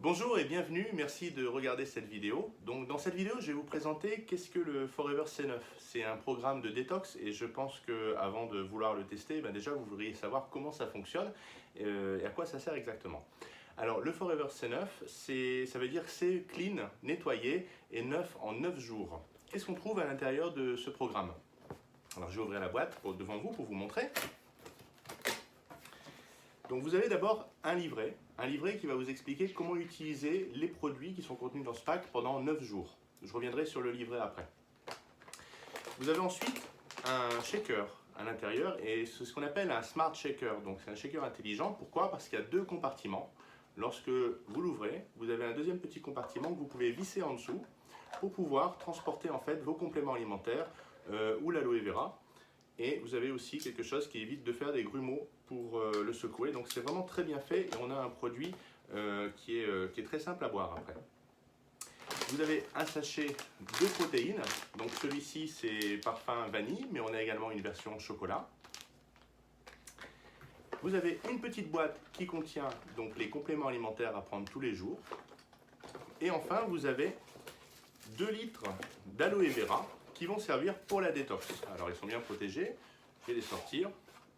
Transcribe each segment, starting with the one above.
Bonjour et bienvenue, merci de regarder cette vidéo. Donc dans cette vidéo, je vais vous présenter qu'est-ce que le Forever C9. C'est un programme de détox et je pense qu'avant de vouloir le tester, déjà vous voudriez savoir comment ça fonctionne et à quoi ça sert exactement. Alors le Forever C9, ça veut dire c'est clean, nettoyé et neuf en 9 jours. Qu'est-ce qu'on trouve à l'intérieur de ce programme? Alors je vais ouvrir la boîte devant vous pour vous montrer. Donc vous avez d'abord un livret qui va vous expliquer comment utiliser les produits qui sont contenus dans ce pack pendant 9 jours. Je reviendrai sur le livret après. Vous avez ensuite un shaker à l'intérieur et c'est ce qu'on appelle un smart shaker. Donc c'est un shaker intelligent. Pourquoi? Parce qu'il y a deux compartiments. Lorsque vous l'ouvrez, vous avez un deuxième petit compartiment que vous pouvez visser en dessous pour pouvoir transporter en fait vos compléments alimentaires ou l'aloe vera. Et vous avez aussi quelque chose qui évite de faire des grumeaux pour le secouer. Donc c'est vraiment très bien fait et on a un produit qui est très simple à boire après. Vous avez un sachet de protéines. Donc celui-ci c'est parfum vanille, mais on a également une version chocolat. Vous avez une petite boîte qui contient donc les compléments alimentaires à prendre tous les jours. Et enfin vous avez 2 litres d'aloe vera qui vont servir pour la détox. Alors ils sont bien protégés, je vais les sortir.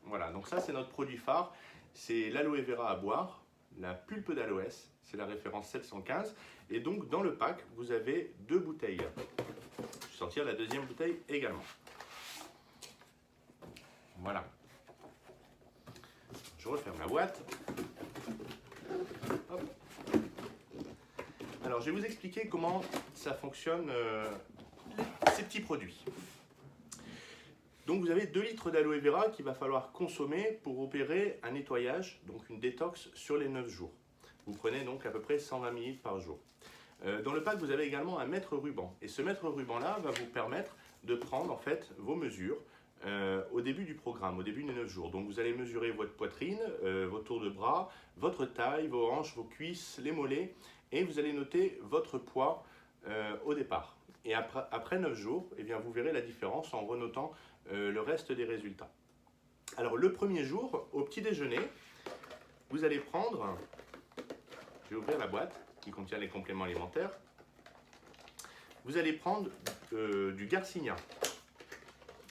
Voilà, donc ça c'est notre produit phare, c'est l'aloe vera à boire, la pulpe d'aloès, c'est la référence 715. Et donc dans le pack, vous avez 2 bouteilles. Je vais sortir la deuxième bouteille également. Voilà. Je referme la boîte. Hop. Alors je vais vous expliquer comment ça fonctionne ces petits produits. Donc vous avez 2 litres d'aloe vera qu'il va falloir consommer pour opérer un nettoyage, donc une détox sur les 9 jours. Vous prenez donc à peu près 120 ml par jour. Dans le pack, vous avez également un mètre ruban. Et ce mètre ruban-là va vous permettre de prendre en fait vos mesures au début du programme, au début des 9 jours. Donc vous allez mesurer votre poitrine, vos tours de bras, votre taille, vos hanches, vos cuisses, les mollets. Et vous allez noter votre poids au départ. Et après 9 jours, eh bien, vous verrez la différence en renotant le reste des résultats. Alors le premier jour, au petit déjeuner, vous allez prendre, je vais ouvrir la boîte qui contient les compléments alimentaires, vous allez prendre du Garcinia.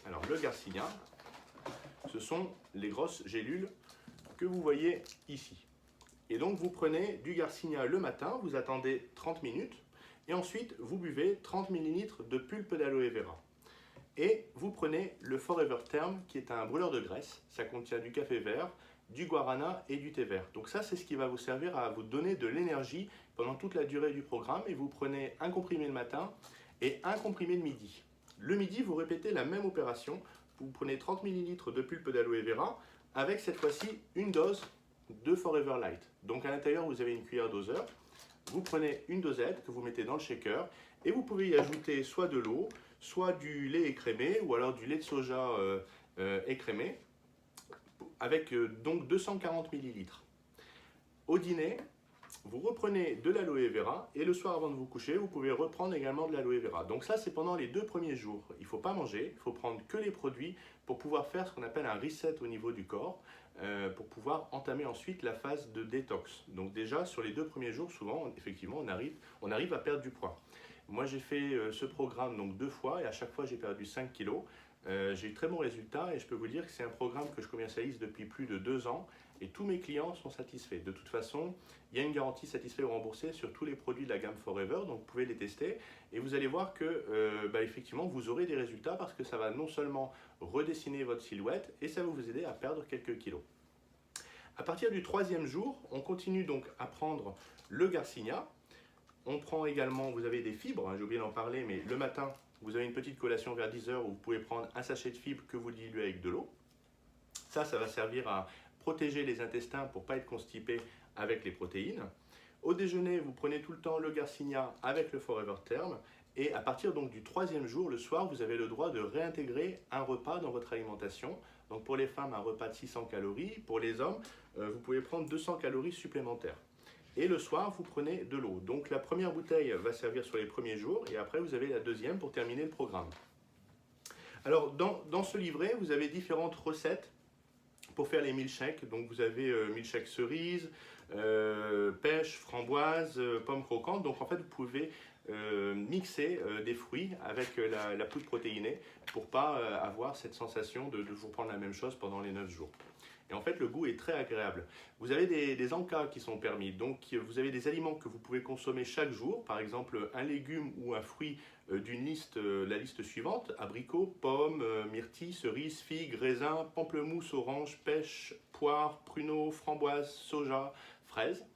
Alors le Garcinia, ce sont les grosses gélules que vous voyez ici. Et donc vous prenez du Garcinia le matin, vous attendez 30 minutes, et ensuite vous buvez 30 ml de pulpe d'aloe vera. Et vous prenez le Forever Term qui est un brûleur de graisse. Ça contient du café vert, du guarana et du thé vert. Donc ça c'est ce qui va vous servir à vous donner de l'énergie pendant toute la durée du programme. Et vous prenez un comprimé le matin et un comprimé le midi. Le midi vous répétez la même opération. Vous prenez 30 ml de pulpe d'aloe vera avec cette fois-ci une dose de Forever Light. Donc à l'intérieur vous avez une cuillère doseur. Vous prenez une dosette que vous mettez dans le shaker et vous pouvez y ajouter soit de l'eau, soit du lait écrémé ou alors du lait de soja écrémé avec donc 240 ml. Au dîner, vous reprenez de l'aloe vera et le soir avant de vous coucher, vous pouvez reprendre également de l'aloe vera. Donc ça, c'est pendant les 2 premiers jours. Il ne faut pas manger, il faut prendre que les produits pour pouvoir faire ce qu'on appelle un reset au niveau du corps, pour pouvoir entamer ensuite la phase de détox. Donc déjà, sur les 2 premiers jours, souvent, effectivement, on arrive à perdre du poids. Moi, j'ai fait ce programme donc 2 fois et à chaque fois, j'ai perdu 5 kilos. J'ai eu très bons résultats et je peux vous dire que c'est un programme que je commercialise depuis plus de 2 ans et tous mes clients sont satisfaits. De toute façon, il y a une garantie satisfait ou remboursé sur tous les produits de la gamme Forever, donc vous pouvez les tester et vous allez voir que effectivement vous aurez des résultats parce que ça va non seulement redessiner votre silhouette et ça va vous aider à perdre quelques kilos. À partir du 3e jour, on continue donc à prendre le Garcinia. On prend également, vous avez des fibres, hein, j'ai oublié d'en parler, mais le matin, vous avez une petite collation vers 10 h où vous pouvez prendre un sachet de fibres que vous diluez avec de l'eau. Ça va servir à protéger les intestins pour ne pas être constipé avec les protéines. Au déjeuner, vous prenez tout le temps le Garcinia avec le Forever Term. Et à partir donc du 3e jour, le soir, vous avez le droit de réintégrer un repas dans votre alimentation. Donc pour les femmes, un repas de 600 calories. Pour les hommes, vous pouvez prendre 200 calories supplémentaires. Et le soir, vous prenez de l'eau. Donc la première bouteille va servir sur les premiers jours et après vous avez la deuxième pour terminer le programme. Alors dans ce livret, vous avez différentes recettes pour faire les milkshakes. Donc vous avez milkshake cerise, pêche, framboise, pommes croquantes. Donc en fait, vous pouvez mixer des fruits avec la poudre protéinée pour pas avoir cette sensation de toujours prendre la même chose pendant les 9 jours. Et en fait, le goût est très agréable. Vous avez des encas qui sont permis. Donc, vous avez des aliments que vous pouvez consommer chaque jour. Par exemple, un légume ou un fruit d'une liste, la liste suivante. Abricots, pommes, myrtilles, cerises, figues, raisins, pamplemousse, orange, pêche, poire, pruneaux, framboises, soja, fraises.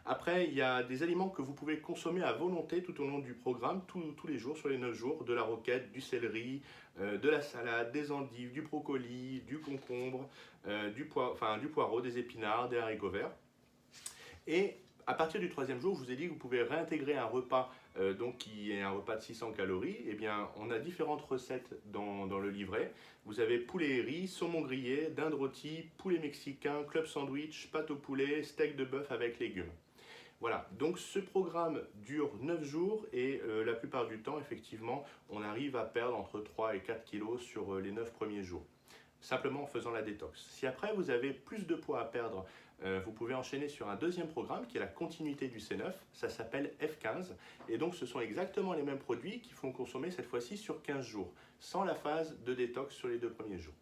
Après, il y a des aliments que vous pouvez consommer à volonté tout au long du programme, tous les jours, sur les 9 jours, de la roquette, du céleri, de la salade, des endives, du brocoli, du concombre, du poireau, des épinards, des haricots verts. Et à partir du 3e jour, je vous ai dit que vous pouvez réintégrer un repas donc qui est un repas de 600 calories. Eh bien, on a différentes recettes dans le livret. Vous avez poulet et riz, saumon grillé, dinde rôtie, poulet mexicain, club sandwich, pâte au poulet, steak de bœuf avec légumes. Voilà, donc ce programme dure 9 jours et la plupart du temps, effectivement, on arrive à perdre entre 3 et 4 kilos sur les 9 premiers jours, simplement en faisant la détox. Si après vous avez plus de poids à perdre, vous pouvez enchaîner sur un deuxième programme qui est la continuité du C9, ça s'appelle F15, et donc ce sont exactement les mêmes produits qu'il faut consommer cette fois-ci sur 15 jours, sans la phase de détox sur les 2 premiers jours.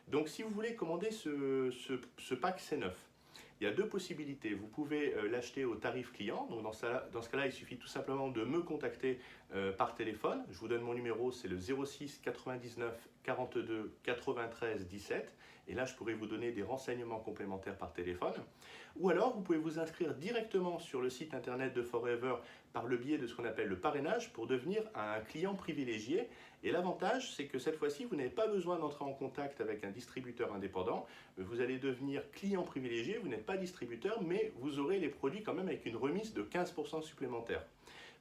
Donc si vous voulez commander ce pack C9, il y a 2 possibilités. Vous pouvez l'acheter au tarif client. Donc dans ce cas-là, il suffit tout simplement de me contacter par téléphone. Je vous donne mon numéro, c'est le 06 99 42 93 17. Et là, je pourrais vous donner des renseignements complémentaires par téléphone. Ou alors, vous pouvez vous inscrire directement sur le site internet de Forever par le biais de ce qu'on appelle le parrainage pour devenir un client privilégié. Et l'avantage, c'est que cette fois-ci, vous n'avez pas besoin d'entrer en contact avec un distributeur indépendant. Vous allez devenir client privilégié, vous n'êtes pas distributeur, mais vous aurez les produits quand même avec une remise de 15% supplémentaire.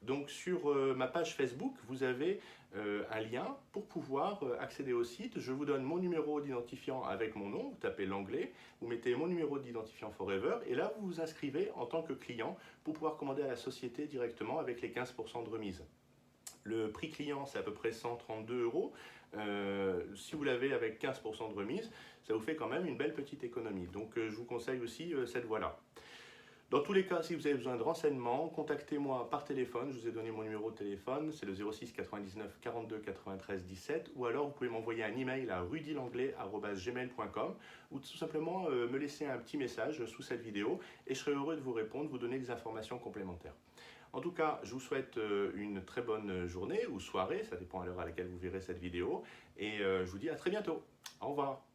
Donc sur ma page Facebook, vous avez un lien pour pouvoir accéder au site. Je vous donne mon numéro d'identifiant avec mon nom, vous tapez l'anglais, vous mettez mon numéro d'identifiant Forever et là vous vous inscrivez en tant que client pour pouvoir commander à la société directement avec les 15% de remise. Le prix client, c'est à peu près 132 €. Si vous l'avez avec 15% de remise, ça vous fait quand même une belle petite économie. Donc je vous conseille aussi cette voie-là. Dans tous les cas, si vous avez besoin de renseignements, contactez-moi par téléphone. Je vous ai donné mon numéro de téléphone, c'est le 06 99 42 93 17. Ou alors, vous pouvez m'envoyer un email à rudylanglais@gmail.com ou tout simplement me laisser un petit message sous cette vidéo et je serai heureux de vous répondre, vous donner des informations complémentaires. En tout cas, je vous souhaite une très bonne journée ou soirée, ça dépend à l'heure à laquelle vous verrez cette vidéo. Et je vous dis à très bientôt. Au revoir.